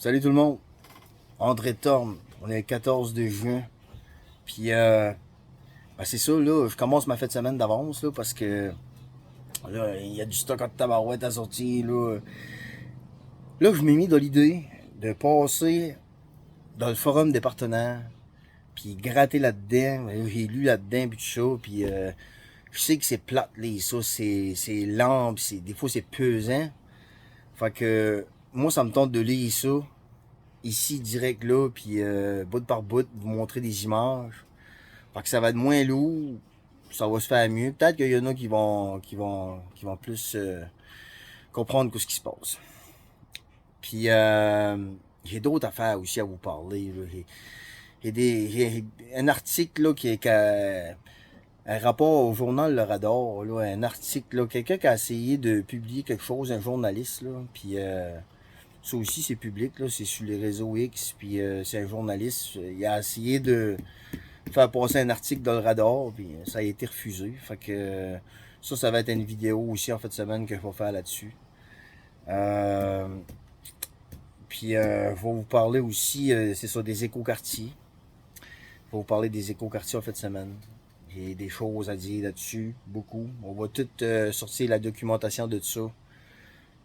Salut tout le monde, André Torme, on est le 14 de juin, puis c'est ça, là, je commence ma fête de semaine d'avance, là, parce que là, il y a du stock en tabarouette à sortir, là. Là, je m'ai mis dans l'idée de passer dans le forum des partenaires, puis gratter là-dedans, j'ai lu là-dedans, puis tout ça, puis je sais que c'est plate, les ça, c'est lent, puis des fois c'est pesant, fait que moi, ça me tente de lire ça, ici, direct là, puis bout par bout, vous montrer des images. Fait que ça va être moins lourd, ça va se faire mieux. Peut-être qu'il y en a qui vont plus comprendre ce qui se passe. Puis j'ai d'autres affaires aussi à vous parler. Là. J'ai un article là, qui a un rapport au journal Le Radar, là, un article, là, quelqu'un qui a essayé de publier quelque chose, un journaliste, là, puis ça aussi c'est public, là, c'est sur les réseaux X, puis c'est un journaliste, il a essayé de faire passer un article dans le radar, puis ça a été refusé. Fait que ça va être une vidéo aussi en fin de semaine que je vais faire là-dessus. Euh, puis je vais vous parler aussi, c'est ça, des écoquartiers. Je vais vous parler des écoquartiers en fin de semaine. J'ai des choses à dire là-dessus, beaucoup. On va tout sortir la documentation de tout ça.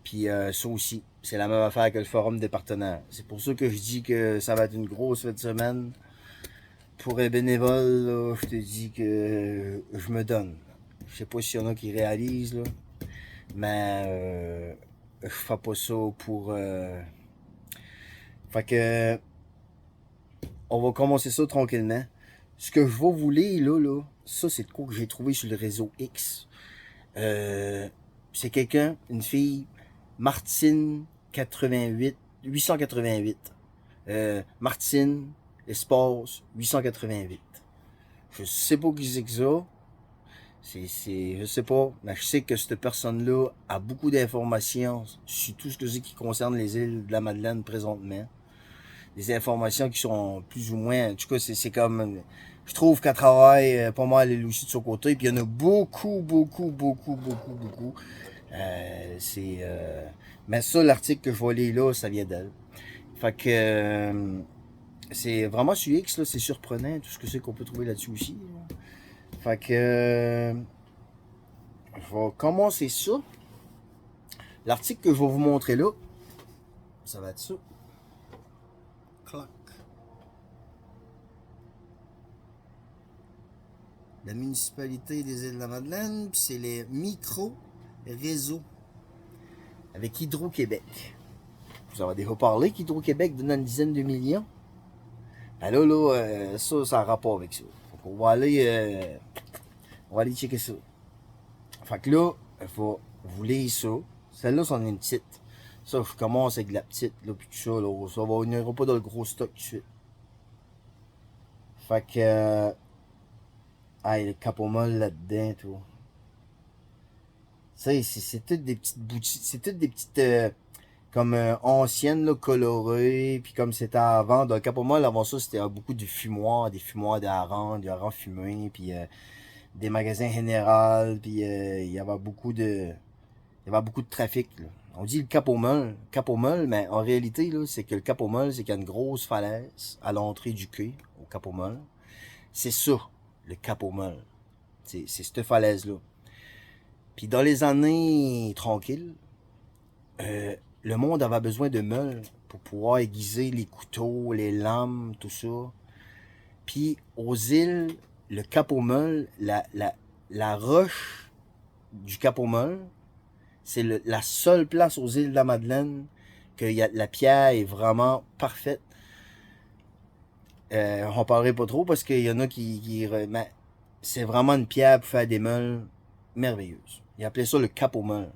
Puis ça aussi, c'est la même affaire que le forum des partenaires. C'est pour ça que je dis que ça va être une grosse fin de semaine. Pour un bénévole, là, je te dis que je me donne. Je sais pas s'il y en a qui réalisent, là, mais je fais pas ça pour... Fait que on va commencer ça tranquillement. Ce que je vais vous lire, là, ça c'est de quoi que j'ai trouvé sur le réseau X. C'est quelqu'un, une fille, Martine 88, 888. Martine, espace 888. Je sais pas qui c'est que ça. Je sais pas, mais je sais que cette personne-là a beaucoup d'informations sur tout ce que c'est qui concerne les îles de la Madeleine présentement. Des informations qui sont plus ou moins, en tout cas, c'est comme, je trouve qu'elle travaille pas mal elle aussi de son côté, puis il y en a beaucoup, beaucoup, beaucoup, beaucoup, beaucoup. Mais ça, l'article que je vais lire là, ça vient d'elle. Fait que, c'est vraiment sur X, là, c'est surprenant, tout ce que c'est qu'on peut trouver là-dessus aussi. Là. Fait que, je vais commencer ça. L'article que je vais vous montrer là, ça va être ça. Clac. La municipalité des Îles-de-la-Madeleine, puis c'est les micro-réseaux avec Hydro-Québec. Vous avez déjà parlé qu'Hydro-Québec donne une dizaine de millions. Ben là, ça a rapport avec ça. On va aller checker ça. Fait que là, il faut vous lire ça. Celle-là, c'en est une petite. Ça, je commence avec la petite, là, puis tout ça, là. On n'ira pas dans le gros stock tout de suite. Fait que, le capomol là-dedans, tout. Tu sais, c'est toutes des petites boutiques, c'est toutes des petites, comme anciennes, là, colorées, puis comme c'était avant, dans le capomol, avant ça, c'était beaucoup de fumoirs, des fumoirs des harengs fumés, puis des magasins généraux, puis il y avait beaucoup de trafic, là. On dit le Cap-au-Mol, mais en réalité, là, c'est que le Cap-au-Mol, c'est qu'il y a une grosse falaise à l'entrée du quai, au Cap-au-Mol. C'est ça, le Cap-au-Mol. C'est cette falaise-là. Puis dans les années tranquilles, le monde avait besoin de meules pour pouvoir aiguiser les couteaux, les lames, tout ça. Puis aux îles, le Cap-au-Mol, la roche du Cap-au-Mol, c'est la seule place aux îles de la Madeleine que la pierre est vraiment parfaite. On parlerait pas trop parce qu'il y en a mais c'est vraiment une pierre pour faire des meules merveilleuses. Ils appelaient ça le cap aux meules.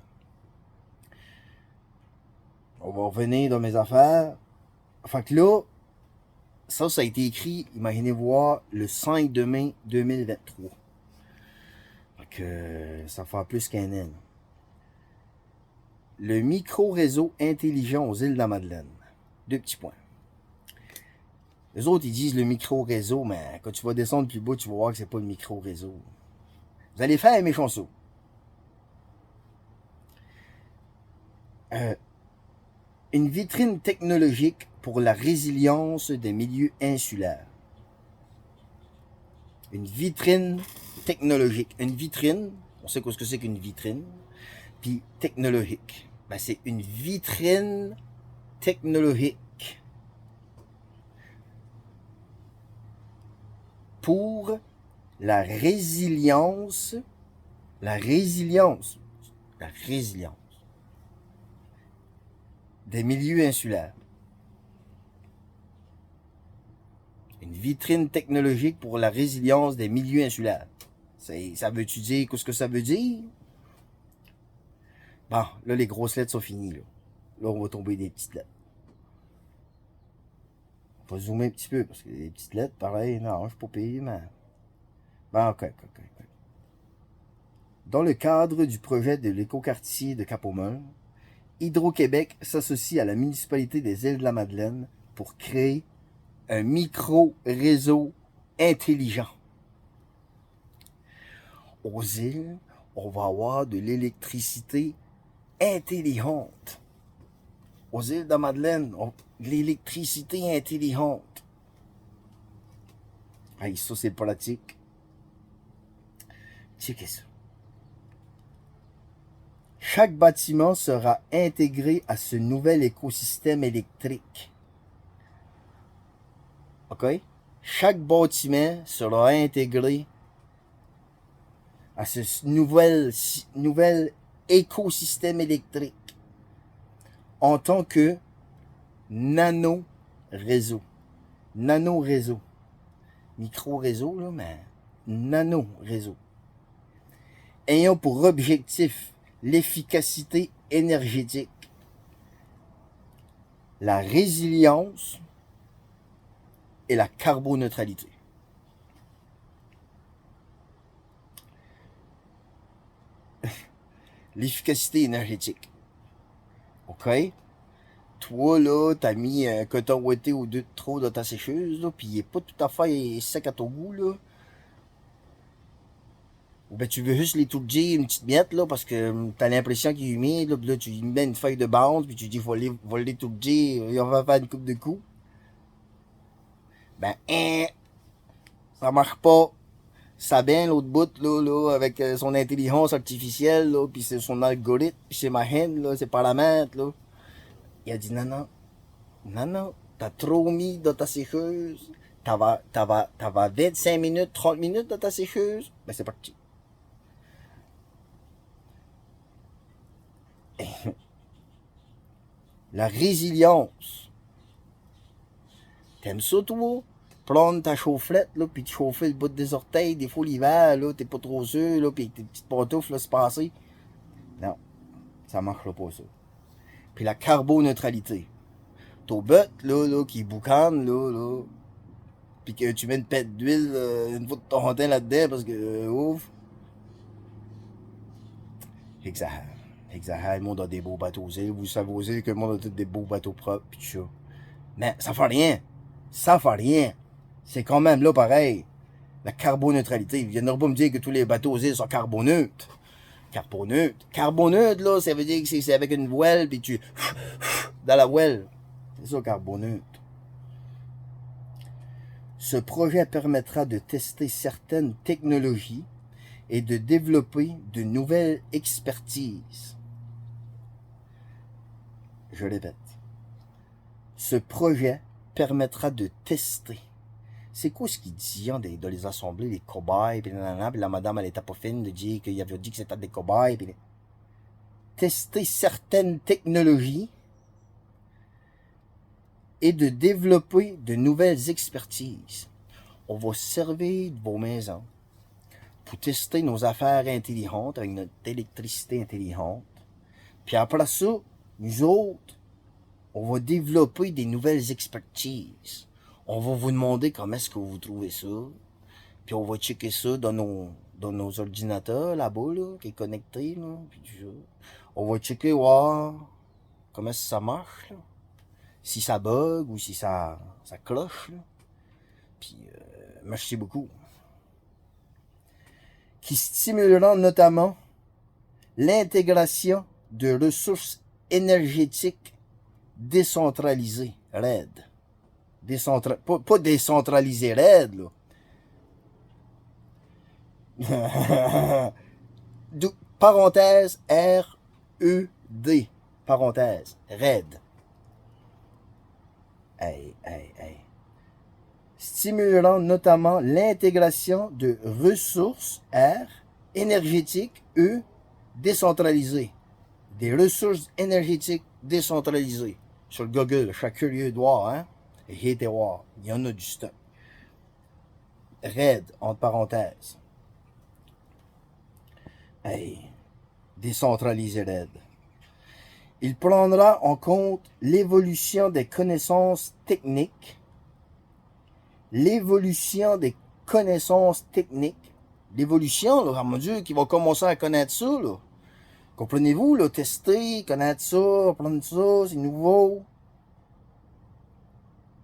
On va revenir dans mes affaires. Fait que là, ça a été écrit, imaginez voir, le 5 de mai 2023. Fait que ça fait plus qu'un an. Le micro-réseau intelligent aux îles de la Madeleine. Deux petits points. Les autres, ils disent le micro-réseau, mais quand tu vas descendre plus bas, tu vas voir que c'est pas le micro-réseau. Vous allez faire un méchant saut. Une vitrine technologique pour la résilience des milieux insulaires. Une vitrine technologique. Une vitrine, on sait ce que c'est qu'une vitrine, puis technologique. Ben, c'est une vitrine technologique pour la résilience des milieux insulaires. Une vitrine technologique pour la résilience des milieux insulaires. Ça veut-tu dire qu'est-ce que ça veut dire? Bon, là, les grosses lettres sont finies. Là, on va tomber des petites lettres. On va zoomer un petit peu, parce que les petites lettres, pareil, non, je suis pas payé, mais... Bon, ok. Dans le cadre du projet de l'écoquartier de Cap-au-Meules, Hydro-Québec s'associe à la municipalité des Îles-de-la-Madeleine pour créer un micro-réseau intelligent. Aux îles, on va avoir de l'électricité intelligente. Aux îles de la Madeleine, l'électricité intelligente. Hey, ça, c'est pratique. Checkez ça. Chaque bâtiment sera intégré à ce nouvel écosystème électrique. OK? Chaque bâtiment sera intégré à ce nouvel écosystème électrique en tant que nano-réseau. Nano-réseau. Micro-réseau, là, mais nano-réseau. Ayant pour objectif l'efficacité énergétique, la résilience et la carboneutralité. L'efficacité énergétique. OK? Toi, là, t'as mis un coton ouaté ou deux de trop dans ta sécheuse, là, puis il est pas tout à fait sec à ton goût, là. Ou ben tu veux juste l'étourdir une petite miette, là, parce que t'as l'impression qu'il est humide, là, puis là, tu lui mets une feuille de bande, puis tu dis, va l'étourdir, il va faire une coupe de coups. Ben, ça marche pas. Ça bien l'autre bout, là, avec son intelligence artificielle, là, puis c'est son algorithme, puis c'est ma haine, là, c'est pas la menthe, là. Il a dit, non, t'as trop mis dans ta sécheuse. T'avais 25 minutes, 30 minutes dans ta sécheuse. Ben, c'est parti. La résilience. T'aimes ça, toi? Prendre ta chauffelette, là, puis te chauffer le bout des orteils, des fois l'hiver, là, t'es pas trop sûr, là, puis tes petites pantoufles, là, se passer. Non, ça marchera pas, ça. Puis la carboneutralité. Ton bête, là, qui boucane, là, puis que tu mets une pète d'huile, une fois de ton teint là-dedans, parce que, ouf. Exagère. Le monde a des beaux bateaux aux îles. Vous savez aux îles que le monde a tous des beaux bateaux propres, pis tout ça. Mais ça fait rien. C'est quand même là pareil. La carboneutralité. Ils viendront pas me dire que tous les bateaux aux îles sont carboneutres. Carboneutre, là, ça veut dire que c'est avec une voile, puis tu... dans la voile. C'est ça, carboneutre. Ce projet permettra de tester certaines technologies et de développer de nouvelles expertises. Je répète. Ce projet permettra de tester. C'est quoi ce qu'ils disaient dans les assemblées, les cobayes, puis la madame, elle était pas fine de dire qu'il avait dit que c'était des cobayes, puis tester certaines technologies et de développer de nouvelles expertises. On va servir de vos maisons pour tester nos affaires intelligentes avec notre électricité intelligente. Puis après ça, nous autres, on va développer des nouvelles expertises. On va vous demander comment est-ce que vous trouvez ça. Puis on va checker ça dans nos ordinateurs là-bas, là, qui est connecté, là. Puis on va checker, voir comment ça marche, là. Si ça bug ou si ça cloche, là. Puis, merci beaucoup. Qui stimulera notamment l'intégration de ressources énergétiques décentralisées. raide. Pas décentralisé raide, là. Parenthèse R-E-D. Parenthèse. RAID. Hey, hey, hey. Stimulant notamment l'intégration de ressources R, énergétiques E, décentralisées. Des ressources énergétiques décentralisées. Sur le Google, chaque curieux doit, hein? Et été voir. Il y en a du stock. RAID, entre parenthèses. Hey, décentralisé RAID. Il prendra en compte l'évolution des connaissances techniques. L'évolution des connaissances techniques. L'évolution, là, mon Dieu, qui va commencer à connaître ça, là. Comprenez-vous, là, tester, connaître ça, apprendre ça, c'est nouveau.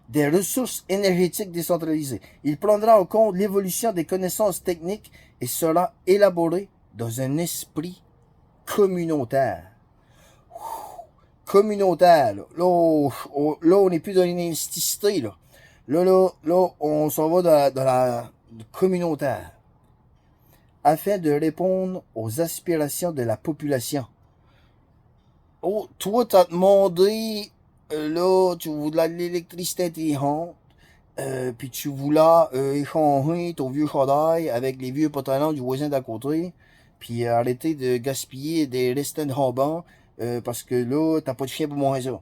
Des ressources énergétiques décentralisées. Il prendra en compte l'évolution des connaissances techniques et sera élaboré dans un esprit communautaire. Communautaire, là. Là, on n'est plus dans l'insticité, là. Là, on s'en va dans la communautaire. Afin de répondre aux aspirations de la population. Oh, toi, t'as demandé, là, tu voulais de l'électricité intelligente, puis tu voulais échanger ton vieux chandail avec les vieux pantalons du voisin d'à côté, puis arrêter de gaspiller des restants de jambon, parce que là, t'as pas de chien pour manger ça.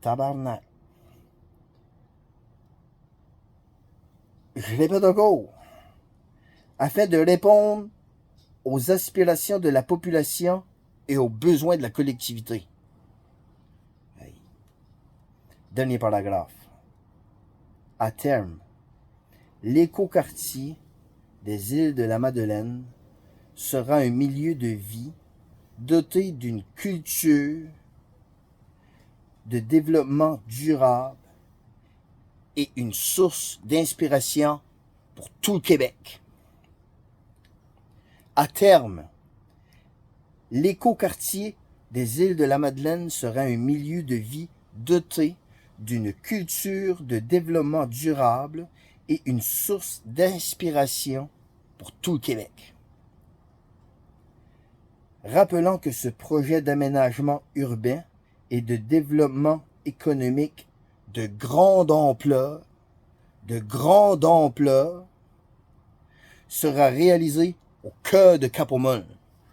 Tabarnak. Je répète encore. Afin de répondre aux aspirations de la population et aux besoins de la collectivité. Hey. Dernier paragraphe. À terme, l'écoquartier des îles de la Madeleine sera un milieu de vie doté d'une culture de développement durable et une source d'inspiration pour tout le Québec. À terme, l'écoquartier des îles de la Madeleine sera un milieu de vie doté d'une culture de développement durable et une source d'inspiration pour tout le Québec. Rappelant que ce projet d'aménagement urbain et de développement économique de grande ampleur sera réalisé au cœur de Cap-au-Monde,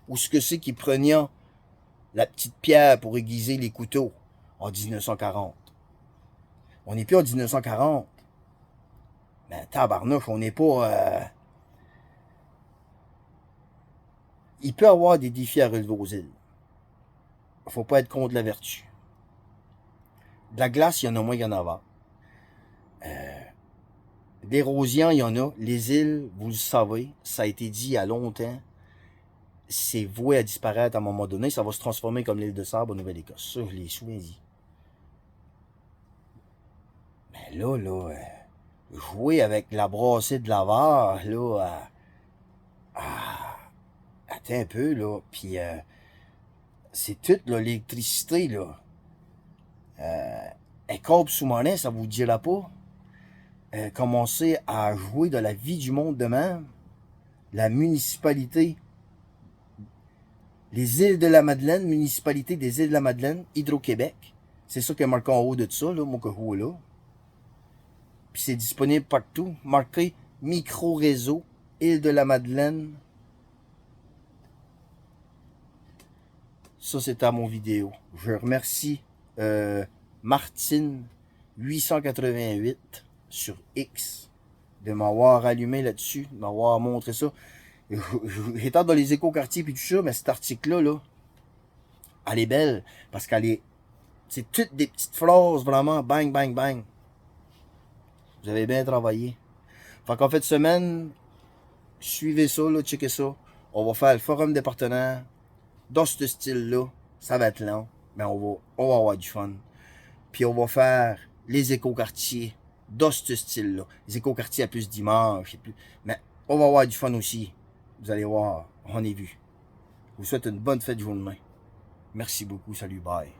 où ce que c'est qu'ils prenaient la petite pierre pour aiguiser les couteaux en 1940. On n'est plus en 1940. Mais tabarnouche, on n'est pas... Il peut y avoir des défis à relever aux îles. Il ne faut pas être contre la vertu. De la glace, il y en a moins qu'il y en a. L'érosion, il y en a. Les îles, vous le savez, ça a été dit il y a longtemps, c'est voué à disparaître à un moment donné. Ça va se transformer comme l'île de Sable en Nouvelle-Écosse. Ça, je l'ai souvent dit. Mais là, jouer avec la brassée de l'avare, là, attends un peu, là, puis c'est tout, là, l'électricité, là. Un câble sous-marin, ça vous dira pas? Commencer à jouer dans la vie du monde de même. La municipalité, les îles de la Madeleine, municipalité des îles de la Madeleine, Hydro-Québec. C'est ça qui est marqué en haut de ça, là, mon courroux là. Puis c'est disponible partout. Marqué micro-réseau, île de la Madeleine. Ça, c'est à mon vidéo. Je remercie Martine 888 sur X de m'avoir allumé là-dessus, de m'avoir montré ça. J'étais dans les écoquartiers puis tout ça, mais cet article-là, là, elle est belle parce qu'elle est... C'est toutes des petites phrases vraiment bang, bang, bang. Vous avez bien travaillé. Fait qu'en fait de semaine, suivez ça, là, checkez ça. On va faire le forum des partenaires dans ce style-là. Ça va être long, mais on va avoir du fun. Puis on va faire les écoquartiers dans ce style-là. Les écoquartiers à plus dimanche, mais on va avoir du fun aussi. Vous allez voir, on est vu. Je vous souhaite une bonne fête de journée. Merci beaucoup, salut, bye.